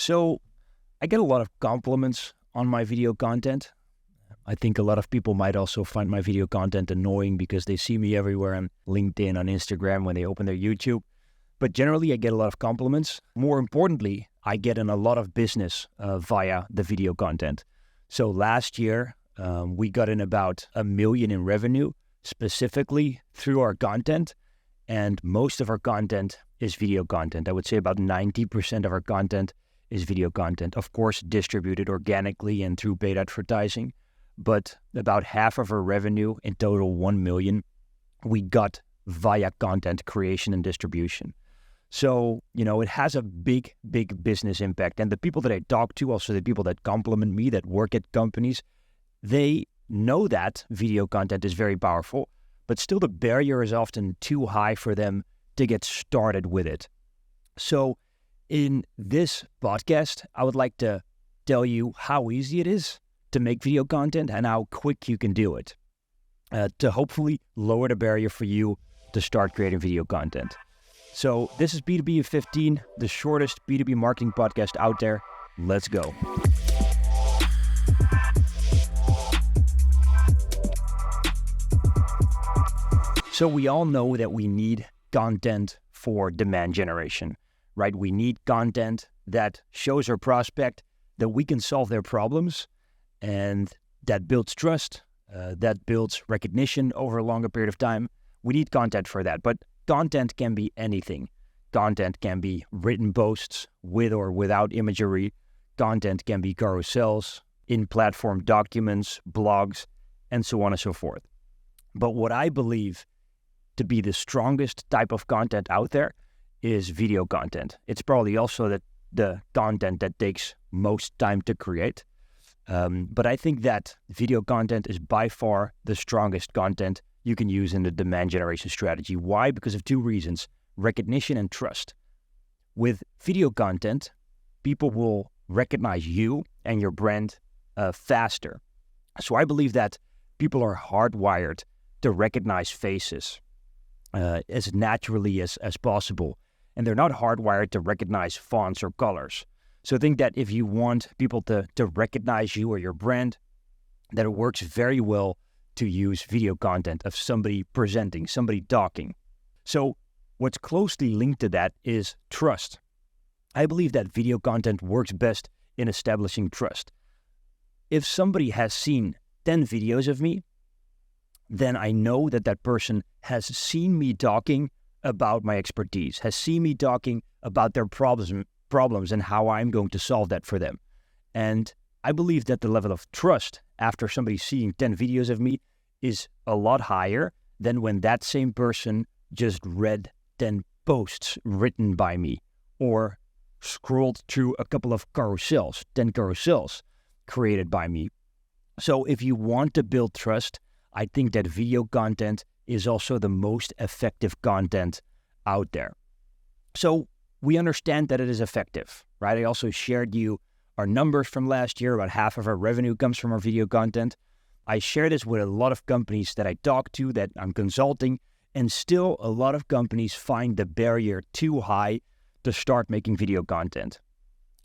So I get a lot of compliments on my video content. I think a lot of people might also find my video content annoying because they see me everywhere on LinkedIn, on Instagram, when they open their YouTube. But generally, I get a lot of compliments. More importantly, I get in a lot of business via the video content. So last year, we got in about $1 million in revenue, specifically through our content. And most of our content is video content. I would say about 90% of our content is video content. Of course, distributed organically and through paid advertising. But about half of our revenue, in total 1 million, we got via content creation and distribution. So, it has a big, big business impact. And the people that I talk to, also the people that compliment me, that work at companies, they know that video content is very powerful, but still the barrier is often too high for them to get started with it. So in this podcast, I would like to tell you how easy it is to make video content and how quick you can do it to hopefully lower the barrier for you to start creating video content. So this is B2B in 15, the shortest B2B marketing podcast out there. Let's go. So we all know that we need content for demand generation, right? We need content that shows our prospect that we can solve their problems, and that builds trust, that builds recognition over a longer period of time. We need content for that, but content can be anything. Content can be written posts with or without imagery. Content can be carousels, in-platform documents, blogs, and so on and so forth. But what I believe to be the strongest type of content out there is video content. It's probably also the content that takes most time to create. But I think that video content is by far the strongest content you can use in the demand generation strategy. Why? Because of two reasons: recognition and trust. With video content, people will recognize you and your brand faster. So I believe that people are hardwired to recognize faces as naturally as possible. And they're not hardwired to recognize fonts or colors. So I think that if you want people to recognize you or your brand, that it works very well to use video content of somebody presenting, somebody talking. So what's closely linked to that is trust. I believe that video content works best in establishing trust. If somebody has seen 10 videos of me, then I know that that person has seen me talking about my expertise, has seen me talking about their problems and how I'm going to solve that for them. And I believe that the level of trust after somebody seeing 10 videos of me is a lot higher than when that same person just read 10 posts written by me or scrolled through a couple of carousels, 10 carousels created by me. So if you want to build trust, I think that video content is also the most effective content out there. So we understand that it is effective, right? I also shared you our numbers from last year. About half of our revenue comes from our video content. I share this with a lot of companies that I talk to, that I'm consulting, and still a lot of companies find the barrier too high to start making video content.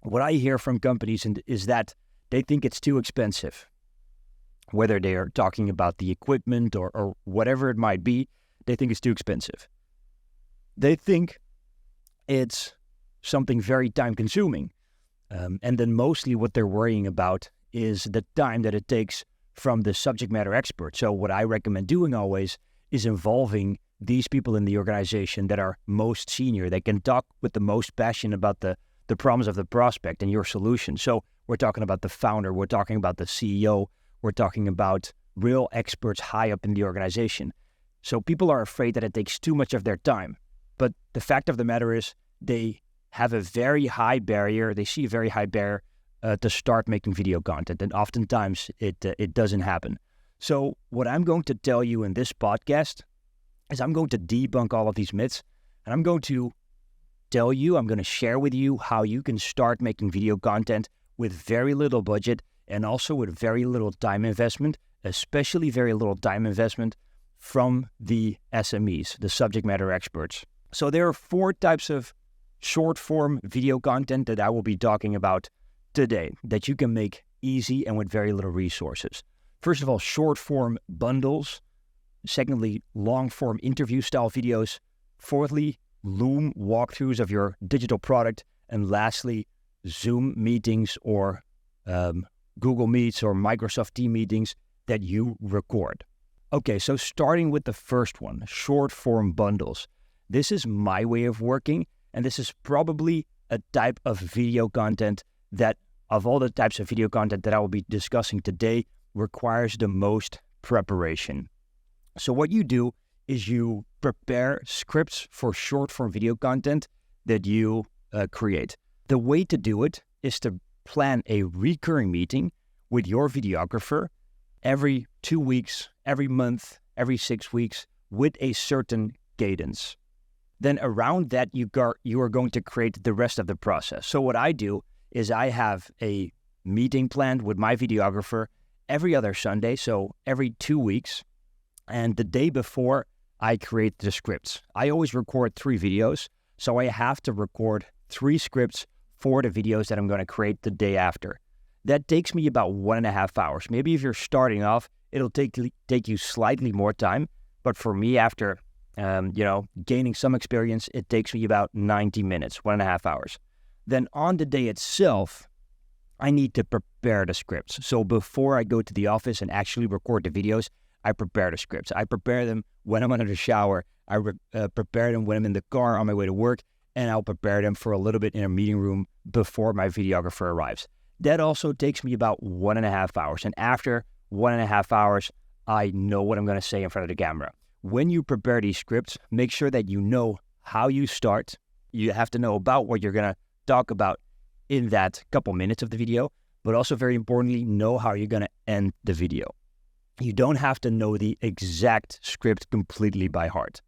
What I hear from companies is that they think it's too expensive. Whether they are talking about the equipment or whatever it might be, they think it's too expensive. They think it's something very time-consuming. And then mostly what they're worrying about is the time that it takes from the subject matter expert. So what I recommend doing always is involving these people in the organization that are most senior. They can talk with the most passion about the problems of the prospect and your solution. So we're talking about the founder, we're talking about the CEO, we're talking about real experts high up in the organization. So people are afraid that it takes too much of their time. But the fact of the matter is they have a very high barrier. They see a very high barrier to start making video content. And oftentimes it doesn't happen. So what I'm going to tell you in this podcast is I'm going to debunk all of these myths. And I'm going to tell you, I'm going to share with you how you can start making video content with very little budget and also with very little time investment, especially very little time investment from the SMEs, the subject matter experts. So there are 4 types of short form video content that I will be talking about today that you can make easy and with very little resources. First of all, short form bundles. Secondly, long form interview style videos. Fourthly, Loom walkthroughs of your digital product. And lastly, Zoom meetings or Google Meets or Microsoft Teams meetings that you record. Okay, so starting with the first one, short form bundles. This is my way of working, and this is probably a type of video content that, of all the types of video content that I will be discussing today, requires the most preparation. So what you do is you prepare scripts for short form video content that you create. The way to do it is to plan a recurring meeting with your videographer every 2 weeks, every month, every 6 weeks with a certain cadence. Then around that, you are going to create the rest of the process. So what I do is I have a meeting planned with my videographer every other Sunday, so every 2 weeks. And the day before, I create the scripts. I always record 3 videos, so I have to record 3 scripts for the videos that I'm going to create the day after. That takes me about 1.5 hours. Maybe if you're starting off, it'll take you slightly more time. But for me, after gaining some experience, it takes me about 90 minutes, 1.5 hours. Then on the day itself, I need to prepare the scripts. So before I go to the office and actually record the videos, I prepare the scripts. I prepare them when I'm under the shower. I prepare them when I'm in the car on my way to work, and I'll prepare them for a little bit in a meeting room before my videographer arrives. That also takes me about 1.5 hours. And after 1.5 hours, I know what I'm going to say in front of the camera. When you prepare these scripts, make sure that you know how you start. You have to know about what you're going to talk about in that couple minutes of the video, but also very importantly, know how you're going to end the video. You don't have to know the exact script completely by heart.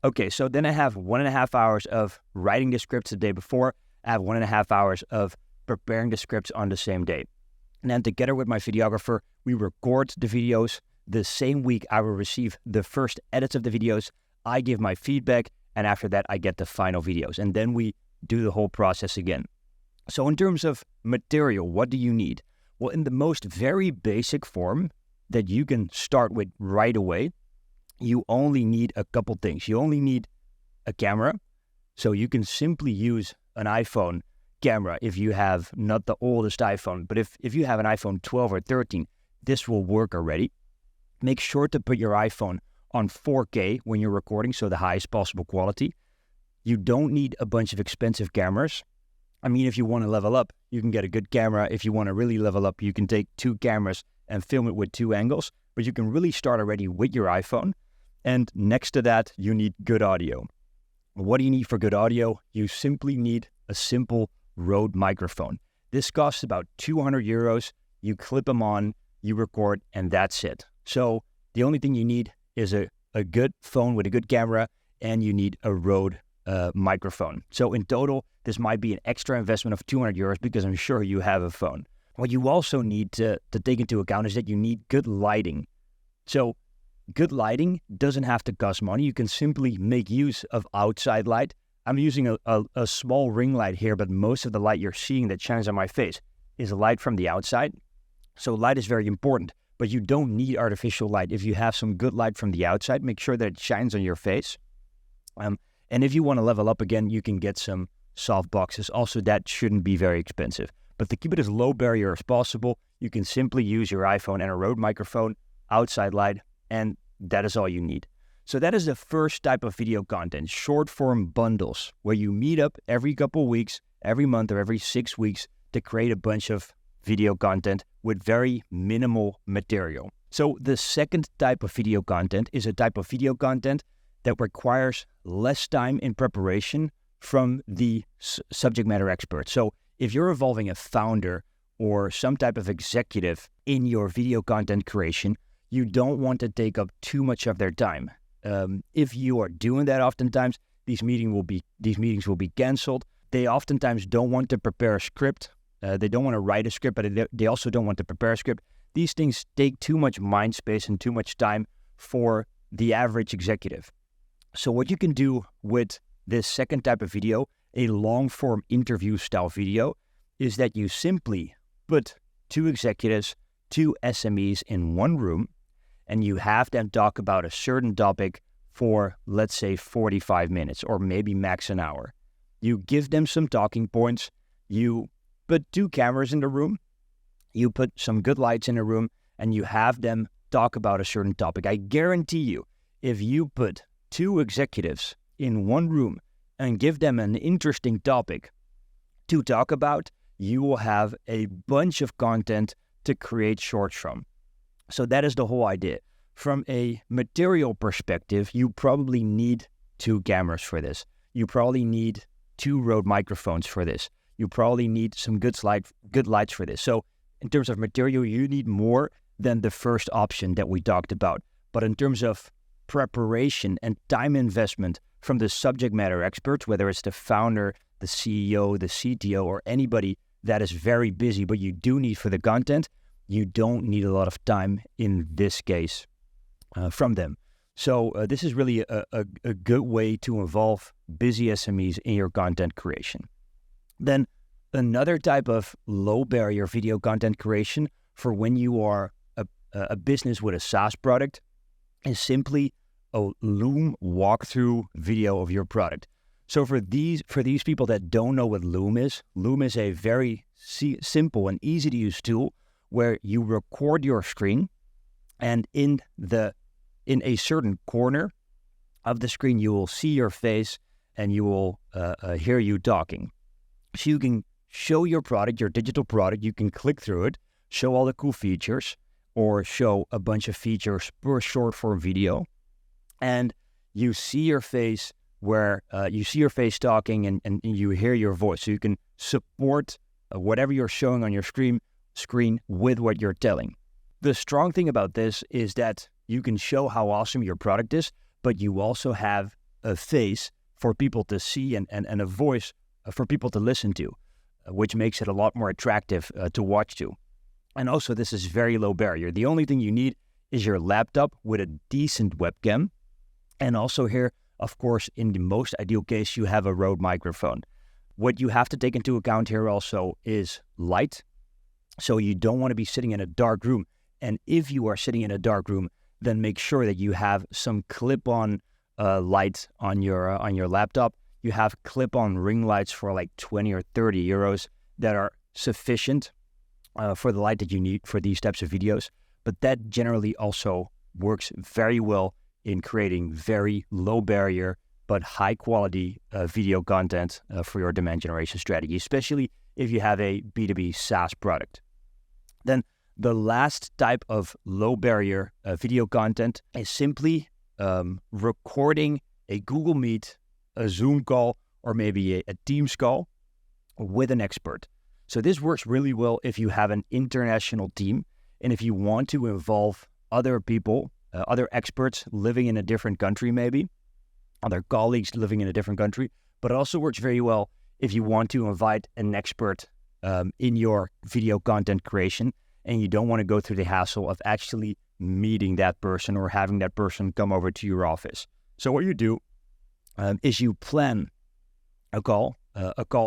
Okay, so then I have 1.5 hours of writing the scripts the day before. I have 1.5 hours of preparing the scripts on the same day. And then together with my videographer, we record the videos. The same week, I will receive the first edits of the videos. I give my feedback, and after that, I get the final videos. And then we do the whole process again. So in terms of material, what do you need? Well, in the most very basic form that you can start with right away, you only need a couple things. You only need a camera. So you can simply use an iPhone camera if you have not the oldest iPhone. But if you have an iPhone 12 or 13, this will work already. Make sure to put your iPhone on 4K when you're recording, so the highest possible quality. You don't need a bunch of expensive cameras. I mean, if you want to level up, you can get a good camera. If you want to really level up, you can take 2 cameras and film it with 2 angles. But you can really start already with your iPhone. And next to that, you need good audio. What do you need for good audio? You simply need a simple Rode microphone. This costs about 200 euros. You clip them on, you record, and that's it. So the only thing you need is a good phone with a good camera, and you need a Rode microphone. So in total, this might be an extra investment of 200 euros because I'm sure you have a phone. What you also need to take into account is that you need good lighting. So good lighting doesn't have to cost money. You can simply make use of outside light. I'm using a small ring light here, but most of the light you're seeing that shines on my face is light from the outside. So light is very important, but you don't need artificial light. If you have some good light from the outside, make sure that it shines on your face. And if you want to level up again, you can get some soft boxes. Also, that shouldn't be very expensive. But to keep it as low barrier as possible, you can simply use your iPhone and a Rode microphone, outside light, and that is all you need. So that is the first type of video content, short form bundles, where you meet up every couple weeks, every month, or every 6 weeks to create a bunch of video content with very minimal material. So the second type of video content is a type of video content that requires less time in preparation from the subject matter expert. So if you're involving a founder or some type of executive in your video content creation, you don't want to take up too much of their time. If you are doing that, oftentimes these meetings will be canceled. They oftentimes don't want to prepare a script. They don't want to write a script, but they also don't want to prepare a script. These things take too much mind space and too much time for the average executive. So what you can do with this second type of video a long-form interview-style video is that you simply put two executives, two SMEs in one room, and you have them talk about a certain topic for, let's say, 45 minutes or maybe max an hour. You give them some talking points, you put two cameras in the room, you put some good lights in the room, and you have them talk about a certain topic. I guarantee you, if you put two executives in one room and give them an interesting topic to talk about, you will have a bunch of content to create shorts from. So that is the whole idea. From a material perspective, you probably need two cameras for this. You probably need two Rode microphones for this. You probably need some good lights for this. So in terms of material, you need more than the first option that we talked about. But in terms of preparation and time investment from the subject matter experts, whether it's the founder, the CEO, the CTO, or anybody that is very busy, but you do need for the content, you don't need a lot of time in this case from them. So this is really a good way to involve busy SMEs in your content creation. Then another type of low barrier video content creation for when you are a business with a SaaS product is simply a Loom walkthrough video of your product. So for these people that don't know what Loom is a very simple and easy to use tool where you record your screen, and in a certain corner of the screen you will see your face and you will hear you talking. So you can show your product, your digital product, you can click through it, show all the cool features, or show a bunch of features per short form video, and you see your face where you see your face talking and you hear your voice. So you can support whatever you're showing on your screen with what you're telling. The strong thing about this is that you can show how awesome your product is, but you also have a face for people to see and a voice for people to listen to, which makes it a lot more attractive to watch to. And also, this is very low barrier. The only thing you need is your laptop with a decent webcam. And also here, of course, in the most ideal case, you have a Rode microphone. What you have to take into account here also is light. So you don't want to be sitting in a dark room. And if you are sitting in a dark room, then make sure that you have some clip-on lights on your laptop. You have clip-on ring lights for like 20 or 30 euros that are sufficient for the light that you need for these types of videos. But that generally also works very well in creating very low barrier but high quality video content for your demand generation strategy, especially if you have a B2B SaaS product. Then the last type of low barrier video content is simply recording a Google Meet, a Zoom call, or maybe a Teams call with an expert. So this works really well if you have an international team and if you want to involve other people, other experts living in a different country maybe, other colleagues living in a different country, but it also works very well if you want to invite an expert in your video content creation and you don't want to go through the hassle of actually meeting that person or having that person come over to your office. So what you do is you plan a call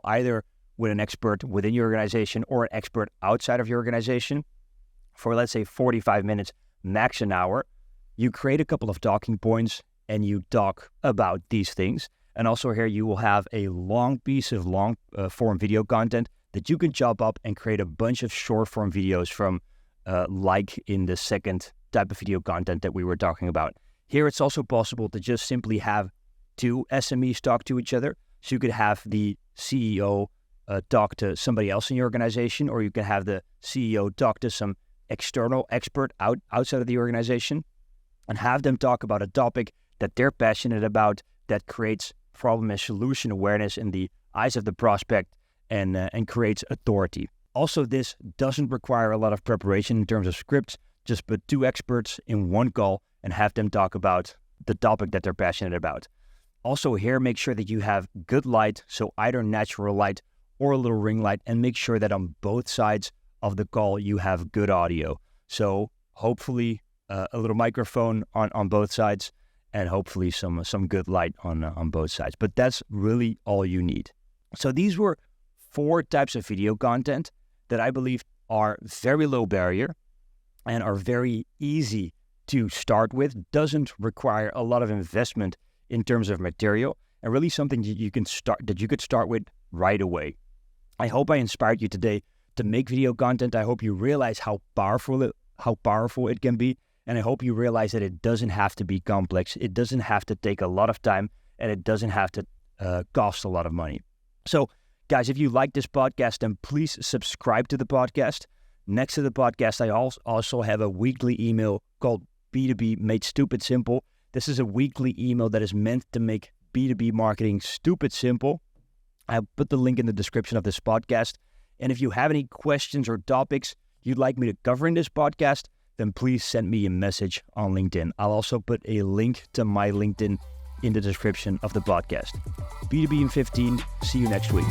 either with an expert within your organization or an expert outside of your organization for, let's say, 45 minutes, max an hour. You create a couple of talking points and you talk about these things. And also here you will have a long piece of long form video content that you can chop up and create a bunch of short form videos from like in the second type of video content that we were talking about. Here it's also possible to just simply have two SMEs talk to each other. So you could have the CEO talk to somebody else in your organization, or you can have the CEO talk to some external expert outside of the organization and have them talk about a topic that they're passionate about that creates problem and solution awareness in the eyes of the prospect and creates authority. Also, this doesn't require a lot of preparation in terms of scripts. Just put two experts in one call and have them talk about the topic that they're passionate about. Also here, make sure that you have good light, so either natural light or a little ring light, and make sure that on both sides of the call you have good audio. So hopefully a little microphone on both sides and hopefully some good light on both sides. But that's really all you need. So these were 4 types of video content that I believe are very low barrier and are very easy to start with, doesn't require a lot of investment in terms of material, and really something that you could start with right away. I hope I inspired you today to make video content. I hope you realize how powerful it can be, and I hope you realize that it doesn't have to be complex, it doesn't have to take a lot of time, and it doesn't have to cost a lot of money. So, guys, if you like this podcast, then please subscribe to the podcast. Next to the podcast, I also have a weekly email called B2B Made Stupid Simple. This is a weekly email that is meant to make B2B marketing stupid simple. I'll put the link in the description of this podcast. And if you have any questions or topics you'd like me to cover in this podcast, then please send me a message on LinkedIn. I'll also put a link to my LinkedIn in the description of the podcast. B2B in 15. See you next week.